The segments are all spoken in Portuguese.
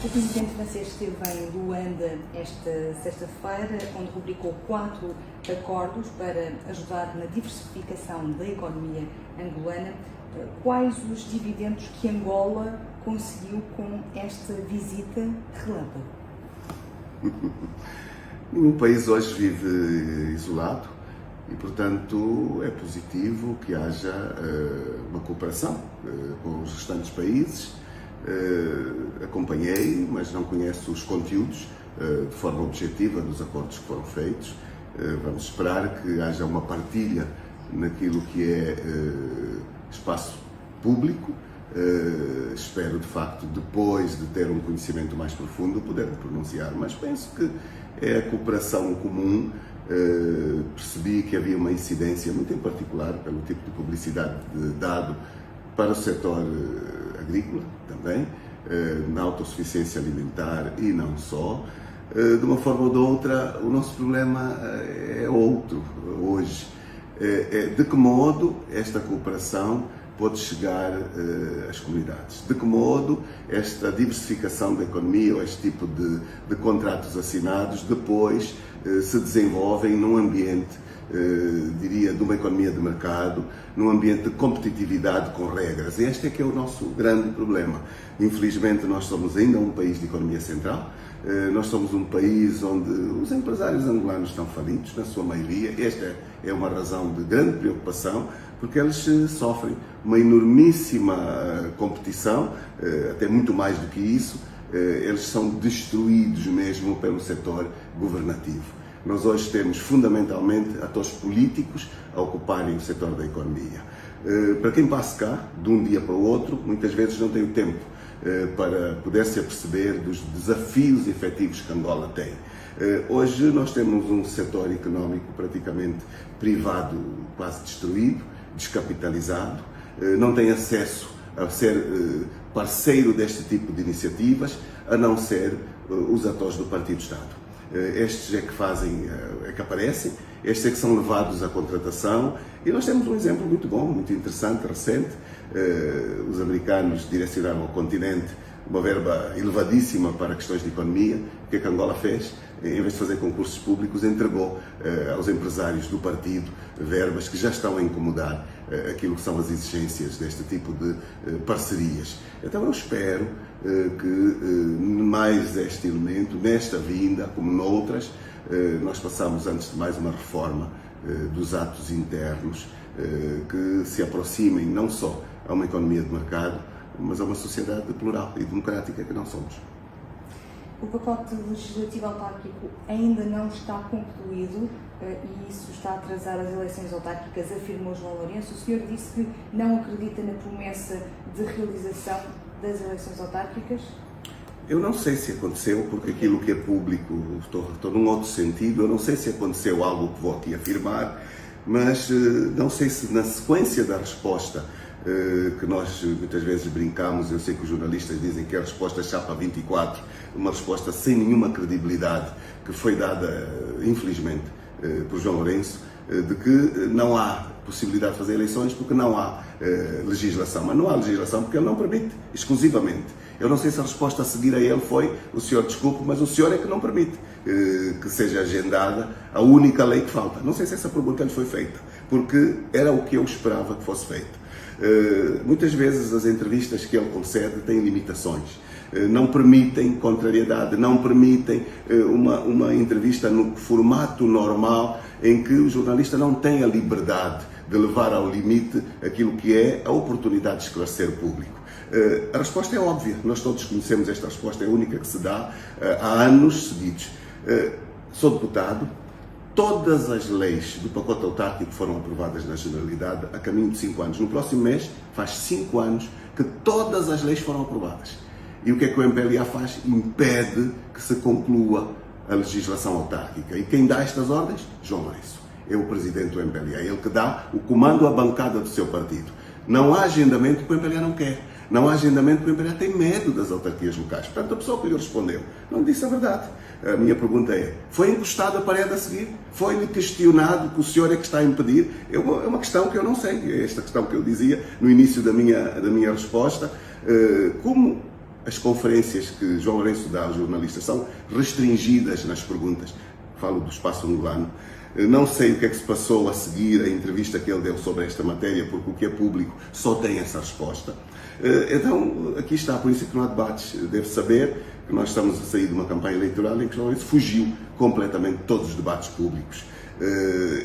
O presidente francês esteve em Luanda esta sexta-feira, onde rubricou 4 acordos para ajudar na diversificação da economia angolana. Quais os dividendos que Angola conseguiu com esta visita relâmpago? Nenhum país hoje vive isolado e, portanto, é positivo que haja uma cooperação com os restantes países. Acompanhei, mas não conheço os conteúdos de forma objetiva dos acordos que foram feitos. Vamos esperar que haja uma partilha naquilo que é espaço público. Espero, de facto, depois de ter um conhecimento mais profundo, poder me pronunciar, mas penso que é a cooperação comum. Percebi que havia uma incidência, muito em particular, pelo tipo de publicidade dado para o setor agrícola também, na autossuficiência alimentar e não só. De uma forma ou de outra, o nosso problema é outro hoje. De que modo esta cooperação pode chegar às comunidades? De que modo esta diversificação da economia ou este tipo de contratos assinados depois se desenvolvem num ambiente, diria, de uma economia de mercado, num ambiente de competitividade com regras. E este é que é o nosso grande problema. Infelizmente, nós somos ainda um país de economia central. Nós somos um país onde os empresários angolanos estão falidos, na sua maioria. Esta é uma razão de grande preocupação, porque eles sofrem uma enormíssima competição, até muito mais do que isso. Eles são destruídos mesmo pelo setor governativo. Nós hoje temos fundamentalmente atores políticos a ocuparem o setor da economia. Para quem passa cá, de um dia para o outro, muitas vezes não tem o tempo para poder se aperceber dos desafios efetivos que Angola tem. Hoje nós temos um setor económico praticamente privado, quase destruído, descapitalizado, não tem acesso a ser parceiro deste tipo de iniciativas, a não ser os atores do Partido-Estado. Estes é que fazem, é que aparecem, estes é que são levados à contratação, e nós temos um exemplo muito bom, muito interessante, recente. Os americanos direcionaram ao continente uma verba elevadíssima para questões de economia. O que é que Angola fez? Em vez de fazer concursos públicos, entregou aos empresários do partido verbas que já estão a incomodar aquilo que são as exigências deste tipo de parcerias. Então eu espero que mais este elemento, nesta vinda, como noutras, nós passamos antes de mais uma reforma dos atos internos que se aproximem não só a uma economia de mercado, mas a uma sociedade plural e democrática que não somos. O pacote legislativo autárquico ainda não está concluído e isso está a atrasar as eleições autárquicas, afirmou João Lourenço. O senhor disse que não acredita na promessa de realização das eleições autárquicas? Eu não sei se aconteceu, porque aquilo que é público, estou num outro sentido, eu não sei se aconteceu algo que vou aqui afirmar, mas não sei se na sequência da resposta que nós muitas vezes brincamos, eu sei que os jornalistas dizem que é a resposta chapa 24, uma resposta sem nenhuma credibilidade, que foi dada, infelizmente, por João Lourenço, de que não há possibilidade de fazer eleições porque não há legislação. Mas não há legislação porque ele não permite, exclusivamente. Eu não sei se a resposta a seguir a ele foi: o senhor desculpe, mas o senhor é que não permite que seja agendada a única lei que falta. Não sei se essa pergunta lhe foi feita, porque era o que eu esperava que fosse feito. Muitas vezes as entrevistas que ele concede têm limitações, não permitem contrariedade, não permitem uma entrevista no formato normal em que o jornalista não tem a liberdade de levar ao limite aquilo que é a oportunidade de esclarecer o público. A resposta é óbvia, nós todos conhecemos esta resposta, é a única que se dá há anos seguidos. Sou deputado. Todas as leis do pacote autárquico foram aprovadas na Generalidade a caminho de 5 anos. No próximo mês faz 5 anos que todas as leis foram aprovadas. E o que é que o MPLA faz? Impede que se conclua a legislação autárquica. E quem dá estas ordens? João Lourenço. É o presidente do MPLA. É ele que dá o comando à bancada do seu partido. Não há agendamento que o MPLA não quer. Não há agendamento porque o MPLA tem medo das autarquias locais. Portanto, a pessoa que lhe respondeu não disse a verdade. A minha pergunta é: foi encostado a parede a seguir? Foi-lhe questionado que o senhor é que está a impedir? É uma questão que eu não sei. É esta questão que eu dizia no início da minha resposta. Como as conferências que João Lourenço dá aos jornalistas são restringidas nas perguntas. Falo do espaço angolano. Não sei o que é que se passou a seguir a entrevista que ele deu sobre esta matéria, porque o que é público só tem essa resposta. Então, aqui está, por isso é que não há debates. Deve saber que nós estamos a sair de uma campanha eleitoral em que João Lourenço fugiu completamente de todos os debates públicos.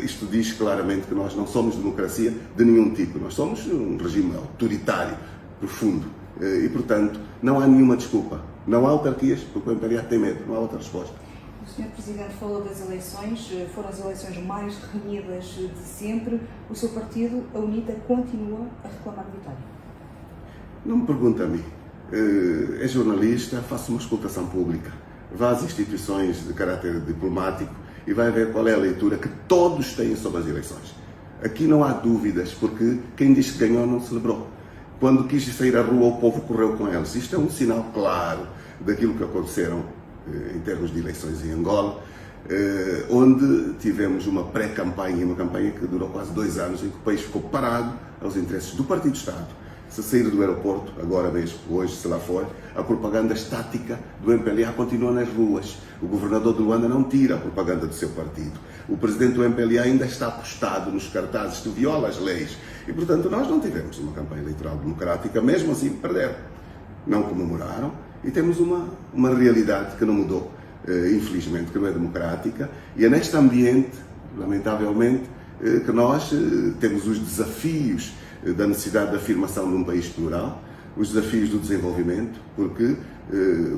Isto diz claramente que nós não somos democracia de nenhum tipo, nós somos um regime autoritário, profundo, e portanto não há nenhuma desculpa, não há autarquias, porque o MPLA tem medo, não há outra resposta. O Sr. Presidente falou das eleições, foram as eleições mais renhidas de sempre, o seu partido, a UNITA, continua a reclamar vitória? Não me pergunte a mim, é jornalista, faça uma escutação pública, vá às instituições de caráter diplomático e vai ver qual é a leitura que todos têm sobre as eleições. Aqui não há dúvidas, porque quem diz que ganhou não celebrou. Quando quis sair à rua, o povo correu com eles. Isto é um sinal claro daquilo que aconteceram em termos de eleições em Angola, onde tivemos uma pré-campanha, uma campanha que durou quase 2 anos, em que o país ficou parado aos interesses do Partido de Estado. Se sair do aeroporto, agora mesmo, hoje, se lá for, a propaganda estática do MPLA continua nas ruas. O governador de Luanda não tira a propaganda do seu partido. O presidente do MPLA ainda está apostado nos cartazes que viola as leis. E, portanto, nós não tivemos uma campanha eleitoral democrática, mesmo assim perderam. Não comemoraram e temos uma realidade que não mudou, infelizmente, que não é democrática. E é neste ambiente, lamentavelmente, que nós temos os desafios da necessidade de afirmação de um país plural, os desafios do desenvolvimento, porque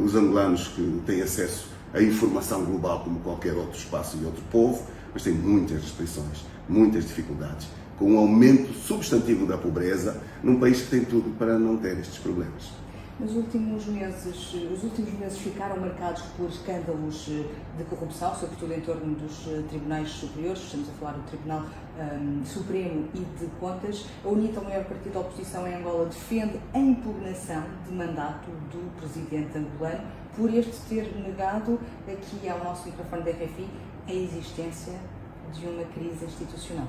os angolanos que têm acesso à informação global como qualquer outro espaço e outro povo, mas têm muitas restrições, muitas dificuldades, com um aumento substantivo da pobreza num país que tem tudo para não ter estes problemas. Os últimos meses ficaram marcados por escândalos de corrupção, sobretudo em torno dos tribunais superiores, estamos a falar do Tribunal Supremo e de Contas. A UNITA, o maior partido da oposição em Angola, defende a impugnação de mandato do presidente angolano por este ter negado aqui ao nosso microfone da RFI a existência de uma crise institucional.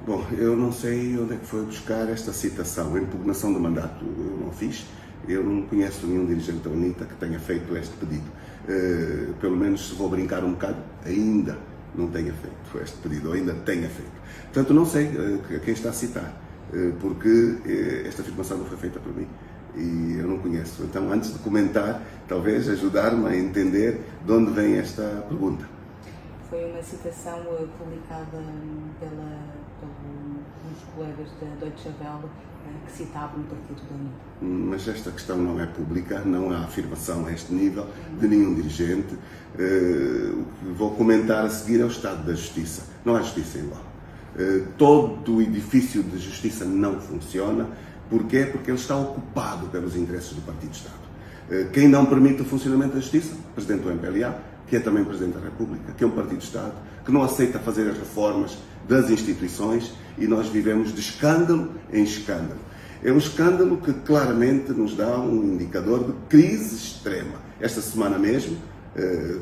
Bom, eu não sei onde é que foi buscar esta citação. A impugnação de mandato eu não fiz. Eu não conheço nenhum dirigente da UNITA que tenha feito este pedido. Pelo menos, se vou brincar um bocado, ainda não tenha feito este pedido, ou ainda tenha feito. Portanto, não sei quem está a citar, porque esta afirmação não foi feita por mim e eu não conheço. Então, antes de comentar, talvez ajudar-me a entender de onde vem esta pergunta. Foi uma citação publicada pelos colegas da Deutsche Welle que citavam o partido da UNITA. Mas esta questão não é pública, não há afirmação a este nível de nenhum dirigente. O que vou comentar a seguir é o estado da justiça. Não há justiça em Angola. Todo o edifício de justiça não funciona. Porquê? Porque ele está ocupado pelos interesses do Partido de Estado. Quem não permite o funcionamento da justiça? O Presidente do MPLA, que é também Presidente da República, que é um Partido de Estado, que não aceita fazer as reformas das instituições, e nós vivemos de escândalo em escândalo. É um escândalo que claramente nos dá um indicador de crise extrema. Esta semana mesmo,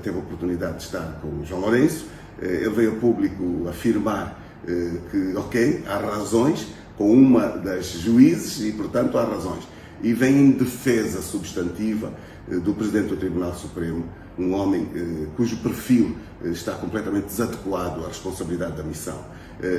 teve a oportunidade de estar com o João Lourenço, ele veio ao público afirmar que, ok, há razões, com uma das juízes e, portanto, há razões. E vem em defesa substantiva do Presidente do Tribunal Supremo, um homem cujo perfil está completamente desadequado à responsabilidade da missão.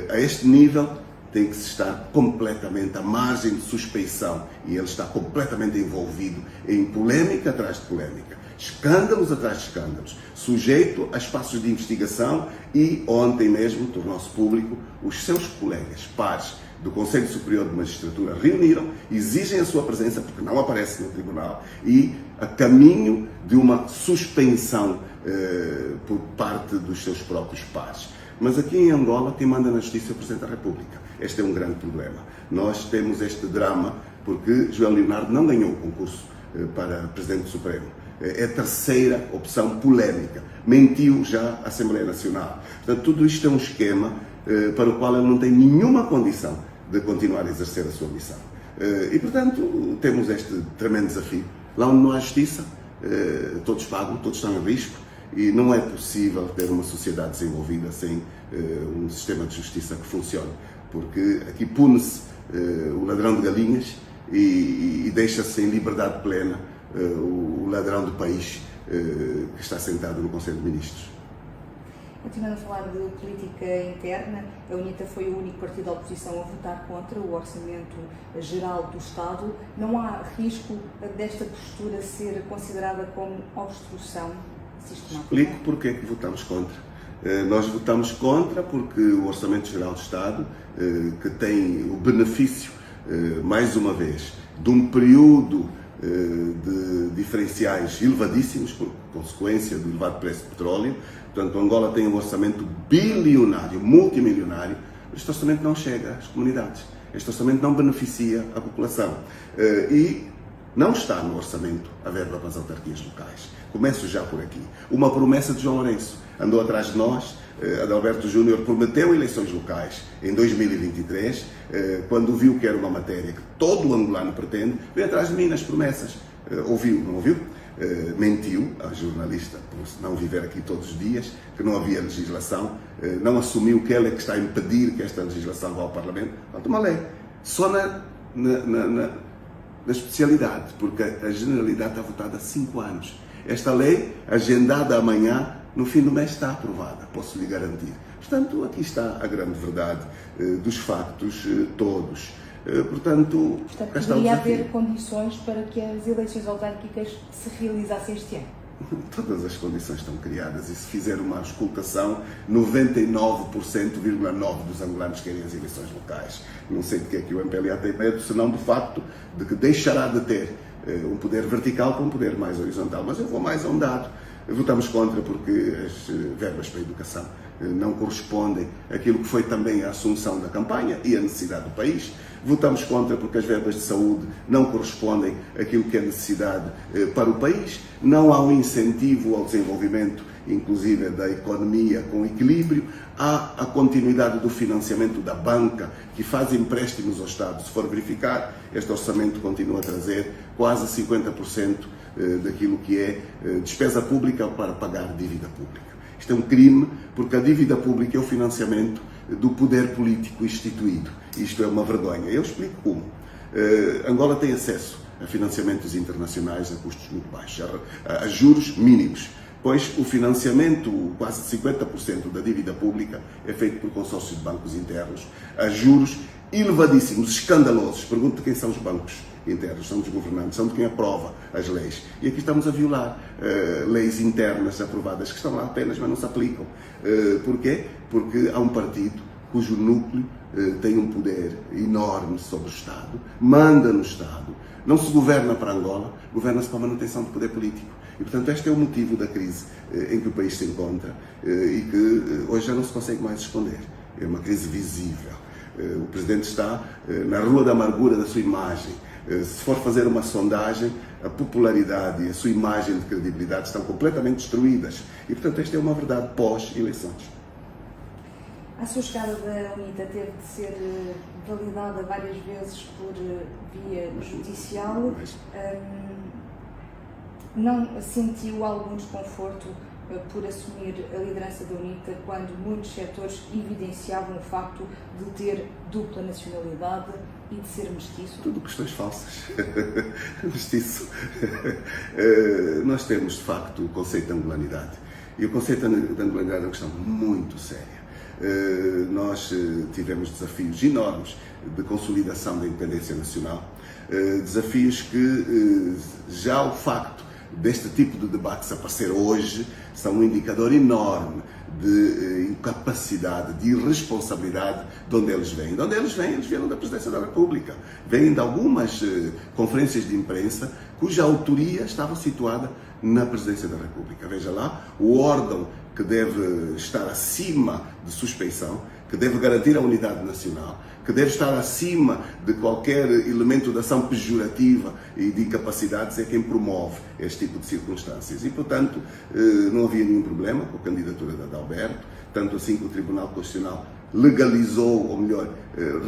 A este nível tem que se estar completamente à margem de suspeição e ele está completamente envolvido em polémica atrás de polémica, escândalos atrás de escândalos, sujeito a espaços de investigação e ontem mesmo tornou-se público os seus colegas, pares do Conselho Superior de Magistratura reuniram, exigem a sua presença porque não aparece no tribunal e a caminho de uma suspensão por parte dos seus próprios pares. Mas aqui em Angola, quem manda na justiça é o Presidente da República. Este é um grande problema. Nós temos este drama porque João Leonardo não ganhou o concurso para Presidente do Supremo. É a terceira opção polémica. Mentiu já à Assembleia Nacional. Portanto, tudo isto é um esquema para o qual ele não tem nenhuma condição de continuar a exercer a sua missão. E, portanto, temos este tremendo desafio. Lá onde não há justiça, todos pagam, todos estão em risco e não é possível ter uma sociedade desenvolvida sem um sistema de justiça que funcione, porque aqui pune-se o ladrão de galinhas e deixa-se em liberdade plena o ladrão do país que está sentado no Conselho de Ministros. Continuando a falar de política interna, a UNITA foi o único partido da oposição a votar contra o Orçamento Geral do Estado. Não há risco desta postura ser considerada como obstrução sistemática? Explico porque é que votamos contra. Nós votamos contra porque o Orçamento Geral do Estado, que tem o benefício, mais uma vez, de um período de diferenciais elevadíssimos, por consequência do elevado preço do petróleo. Portanto, Angola tem um orçamento bilionário, multimilionário. Este orçamento não chega às comunidades. Este orçamento não beneficia a população. E não está no orçamento a verba para as autarquias locais. Começo já por aqui. Uma promessa de João Lourenço. Andou atrás de nós. Adalberto Júnior prometeu eleições locais em 2023, quando viu que era uma matéria que todo o angolano pretende, veio atrás de mim nas promessas. Ouviu, não ouviu? Mentiu a jornalista, por não viver aqui todos os dias, que não havia legislação, não assumiu que ela é que está a impedir que esta legislação vá ao Parlamento. Falta uma lei. Só na especialidade, porque a Generalidade está votada há 5 anos. Esta lei, agendada amanhã, no fim do mês está aprovada, posso lhe garantir. Portanto, aqui está a grande verdade dos factos todos. Portanto, poderia haver condições para que as eleições autárquicas se realizassem este ano? Todas as condições estão criadas e se fizer uma auscultação, 99,9% dos angolanos querem as eleições locais. Não sei de que é que o MPLA tem medo, senão do facto de que deixará de ter um poder vertical para um poder mais horizontal. Mas eu vou mais a um dado. Votamos contra porque as verbas para a educação não correspondem àquilo que foi também a assunção da campanha e a necessidade do país. Votamos contra porque as verbas de saúde não correspondem àquilo que é necessidade para o país. Não há um incentivo ao desenvolvimento, inclusive da economia com equilíbrio. Há a continuidade do financiamento da banca, que faz empréstimos ao Estado. Se for verificar, este orçamento continua a trazer quase 50% daquilo que é despesa pública para pagar dívida pública. Isto é um crime, porque a dívida pública é o financiamento do poder político instituído. Isto é uma vergonha. Eu explico como. Angola tem acesso a financiamentos internacionais a custos muito baixos, a juros mínimos, pois o financiamento, quase 50% da dívida pública, é feito por consórcios de bancos internos, a juros elevadíssimos, escandalosos. Pergunto quem são os bancos internos, são dos governantes, são de quem aprova as leis. E aqui estamos a violar leis internas aprovadas que estão lá apenas, mas não se aplicam. Porquê? Porque há um partido cujo núcleo tem um poder enorme sobre o Estado, manda no Estado, não se governa para Angola, governa-se para a manutenção do poder político. E, portanto, este é o motivo da crise em que o país se encontra e que hoje já não se consegue mais esconder. É uma crise visível. O Presidente está na rua da amargura da sua imagem. Se for fazer uma sondagem, a popularidade e a sua imagem de credibilidade estão completamente destruídas. E, portanto, esta é uma verdade pós-eleições. A sua chegada da UNITA teve de ser validada várias vezes por via judicial. Não sentiu algum desconforto por assumir a liderança da UNITA quando muitos setores evidenciavam o facto de ter dupla nacionalidade e de ser mestiço? Tudo questões falsas. Mestiço. Nós temos, de facto, o conceito de angolanidade. E o conceito de angolanidade é uma questão muito séria. Nós tivemos desafios enormes de consolidação da independência nacional, desafios que já o facto deste tipo de debates aparecer hoje são um indicador enorme de incapacidade, de irresponsabilidade de onde eles vêm. De onde eles vêm? Eles vieram da Presidência da República. Vêm de algumas conferências de imprensa cuja autoria estava situada na Presidência da República. Veja lá, o órgão que deve estar acima de suspeição, que deve garantir a unidade nacional, que deve estar acima de qualquer elemento de ação pejorativa e de incapacidades, é quem promove este tipo de circunstâncias. E, portanto, não havia nenhum problema com a candidatura de Adalberto, tanto assim que o Tribunal Constitucional legalizou, ou melhor,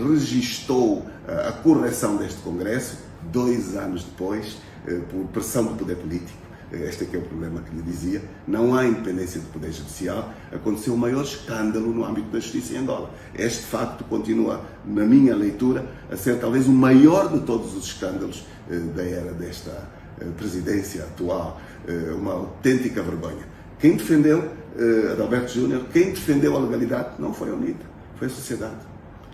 registou a correção deste Congresso, 2 anos depois, por pressão do poder político. Este é que é o problema que lhe dizia. Não há independência do Poder Judicial. Aconteceu o maior escândalo no âmbito da justiça em Angola. Este facto continua, na minha leitura, a ser talvez o maior de todos os escândalos da era desta presidência atual, uma autêntica vergonha. Quem defendeu Adalberto Júnior, quem defendeu a legalidade, não foi a UNITA, foi a sociedade.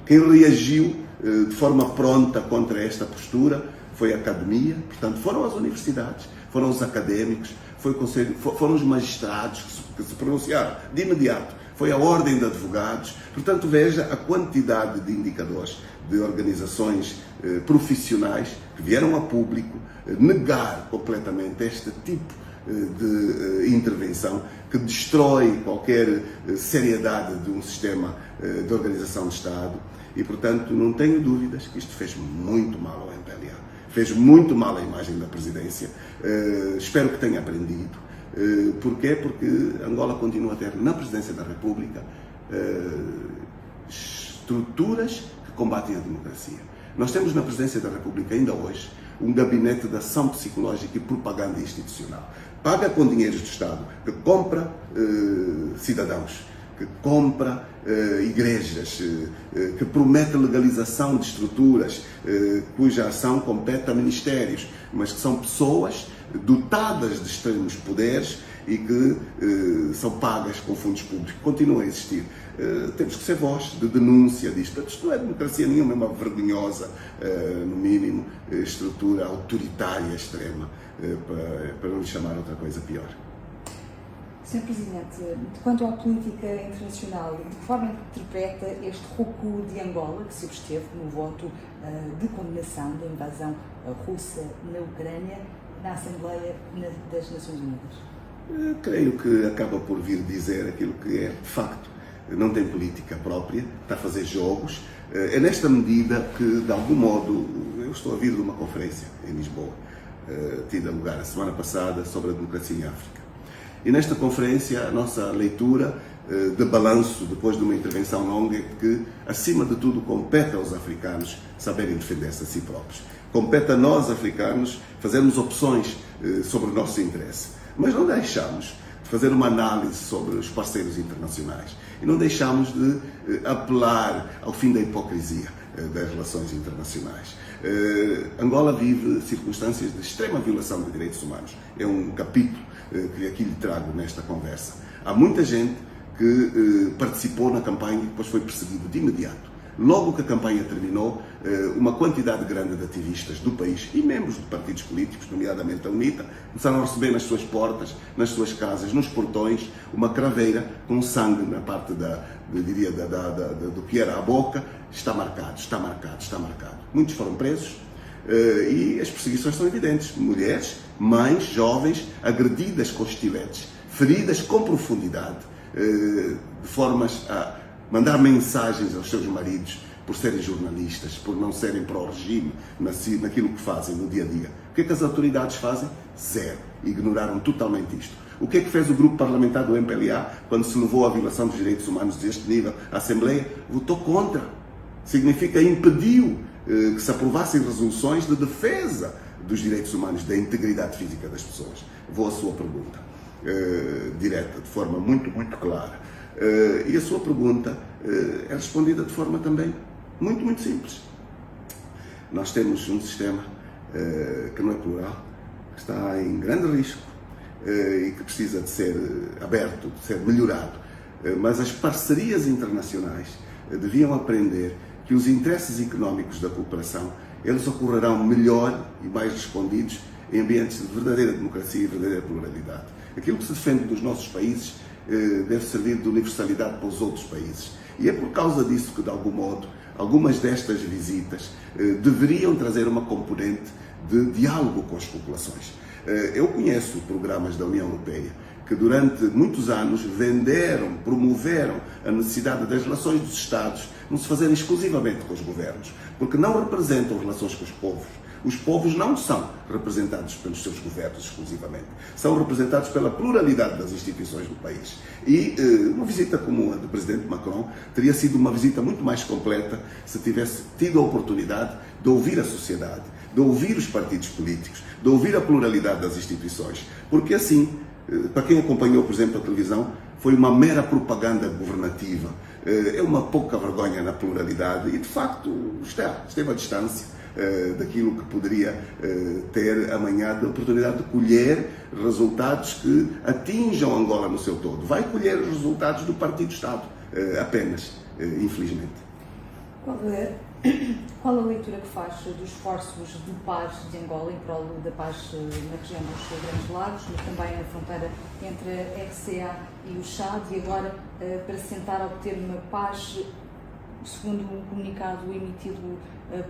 Quem reagiu de forma pronta contra esta postura foi a academia, portanto, foram as universidades, foram os académicos, foi o conselho, foram os magistrados que se pronunciaram de imediato, foi a ordem de advogados. Portanto, veja a quantidade de indicadores de organizações profissionais que vieram a público negar completamente este tipo de intervenção que destrói qualquer seriedade de um sistema de organização de Estado. E, portanto, não tenho dúvidas que isto fez muito mal ao MPLA, fez muito mal à imagem da presidência. Espero que tenha aprendido. Porquê? Porque Angola continua a ter na presidência da República estruturas que combatem a democracia. Nós temos na presidência da República, ainda hoje, um gabinete de ação psicológica e propaganda institucional. Paga com dinheiros do Estado, que compra cidadãos, que compra igrejas, que promete legalização de estruturas cuja ação compete a ministérios, mas que são pessoas dotadas de extremos poderes e que são pagas com fundos públicos. Continuam a existir. Temos que ser voz de denúncia disto. Isto não é democracia nenhuma, é uma vergonhosa, no mínimo, estrutura autoritária extrema, para não lhe chamar outra coisa pior. Sr. Presidente, quanto à política internacional, de que forma interpreta este recuo de Angola, que se absteve no voto de condenação da invasão russa na Ucrânia, na Assembleia das Nações Unidas? Creio que acaba por vir dizer aquilo que é de facto. Não tem política própria, está a fazer jogos. É nesta medida que, de algum modo, eu estou a vir de uma conferência em Lisboa, tida lugar a semana passada, sobre a democracia em África. E nesta conferência, a nossa leitura de balanço, depois de uma intervenção longa, é que, acima de tudo, compete aos africanos saberem defender-se a si próprios. Compete a nós, africanos, fazermos opções sobre o nosso interesse. Mas não deixamos de fazer uma análise sobre os parceiros internacionais e não deixamos de apelar ao fim da hipocrisia das relações internacionais. Angola vive circunstâncias de extrema violação de direitos humanos. É um capítulo que aqui lhe trago nesta conversa. Há muita gente que participou na campanha e depois foi perseguido de imediato. Logo que a campanha terminou, uma quantidade grande de ativistas do país e membros de partidos políticos, nomeadamente a UNITA, começaram a receber nas suas portas, nas suas casas, nos portões, uma craveira com sangue na parte do que era a boca. Está marcado, está marcado, está marcado. Muitos foram presos e as perseguições são evidentes. Mulheres, mães, jovens, agredidas com estiletes, feridas com profundidade, de formas a mandar mensagens aos seus maridos por serem jornalistas, por não serem pró-regime naquilo que fazem no dia a dia. O que é que as autoridades fazem? Zero. Ignoraram totalmente isto. O que é que fez o grupo parlamentar do MPLA quando se levou à violação dos direitos humanos deste nível? A Assembleia votou contra. Significa impediu que se aprovassem resoluções de defesa dos direitos humanos, da integridade física das pessoas. Vou à sua pergunta, direta, de forma muito, muito clara. E a sua pergunta é respondida de forma também muito, muito simples. Nós temos um sistema que não é plural, que está em grande risco e que precisa de ser aberto, de ser melhorado. Mas as parcerias internacionais deviam aprender que os interesses económicos da cooperação, eles ocorrerão melhor e mais respondidos em ambientes de verdadeira democracia e verdadeira pluralidade. Aquilo que se defende dos nossos países deve servir de universalidade para os outros países. E é por causa disso que, de algum modo, algumas destas visitas deveriam trazer uma componente de diálogo com as populações. Eu conheço programas da União Europeia que durante muitos anos venderam, promoveram a necessidade das relações dos Estados não se fazerem exclusivamente com os governos, porque não representam relações com os povos. Os povos não são representados pelos seus governos exclusivamente, são representados pela pluralidade das instituições do país. E uma visita como a do Presidente Macron teria sido uma visita muito mais completa se tivesse tido a oportunidade de ouvir a sociedade, de ouvir os partidos políticos, de ouvir a pluralidade das instituições, porque assim, para quem acompanhou, por exemplo, a televisão, foi uma mera propaganda governativa, é uma pouca vergonha na pluralidade e, de facto, esteve à distância. daquilo que poderia ter amanhã de oportunidade de colher resultados que atinjam Angola no seu todo. Vai colher os resultados do Partido-Estado, apenas, infelizmente. Qual a leitura que faz dos esforços de paz de Angola em prol da paz na região dos Grandes Lagos, mas também na fronteira entre a RCA e o Chad, e agora para se tentar obter uma paz, segundo um comunicado emitido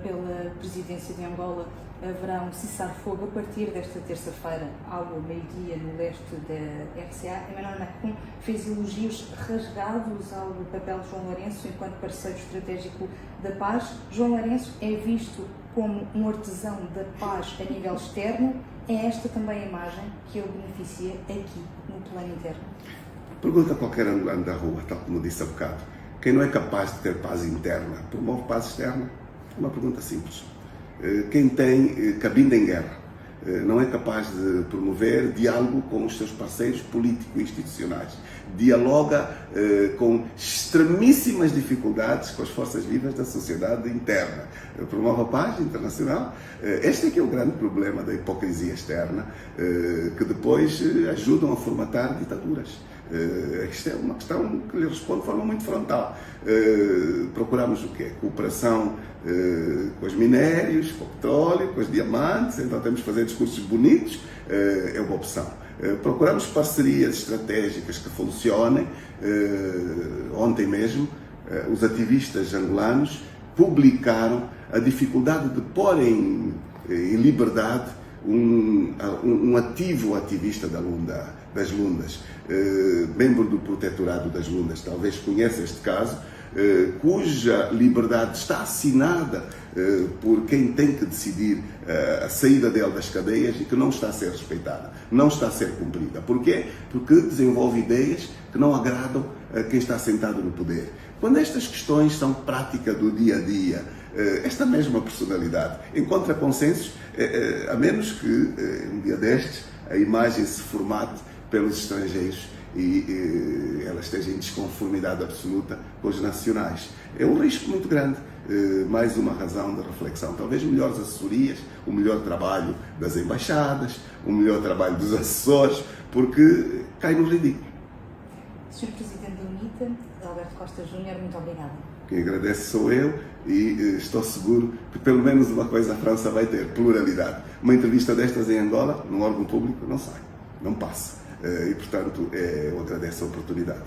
pela Presidência de Angola, haverá um cessar-fogo a partir desta terça-feira ao meio-dia no leste da RCA. Emmanuel Macron fez elogios rasgados ao papel de João Lourenço enquanto parceiro estratégico da paz. João Lourenço é visto como um artesão da paz a nível externo. É esta também a imagem que ele beneficia aqui no plano interno? Pergunta a qualquer angolano da rua, tal como disse há bocado. Quem não é capaz de ter paz interna, promove paz externa? É uma pergunta simples. Quem tem cabida em guerra não é capaz de promover diálogo com os seus parceiros político-institucionais. Dialoga com extremíssimas dificuldades com as forças vivas da sociedade interna. Promove a paz internacional. Este é que é o grande problema da hipocrisia externa, que depois ajudam a formatar ditaduras. Isto é uma questão que lhe respondo de forma muito frontal. Procuramos o quê? Cooperação com os minérios, com o petróleo, com os diamantes, então temos que fazer discursos bonitos, é uma opção. Procuramos parcerias estratégicas que funcionem. Ontem mesmo, os ativistas angolanos publicaram a dificuldade de pôr em liberdade um ativo ativista das Lundas, membro do Protetorado das Lundas, talvez conheça este caso, cuja liberdade está assinada por quem tem que decidir a saída dele das cadeias e que não está a ser respeitada, não está a ser cumprida. Porquê? Porque desenvolve ideias que não agradam a quem está sentado no poder. Quando estas questões são prática do dia a dia, esta mesma personalidade encontra consensos, a menos que um dia destes a imagem se formate pelos estrangeiros e ela esteja em desconformidade absoluta com os nacionais. É um risco muito grande. Mais uma razão de reflexão. Talvez melhores assessorias, o melhor trabalho das embaixadas, o melhor trabalho dos assessores, porque cai no ridículo. Sr. Presidente da UNITA, Alberto Costa Júnior, muito obrigada. Quem agradece sou eu e estou seguro que pelo menos uma coisa a França vai ter: pluralidade. Uma entrevista destas em Angola, num órgão público, não sai, não passa. E, portanto, eu agradeço a oportunidade.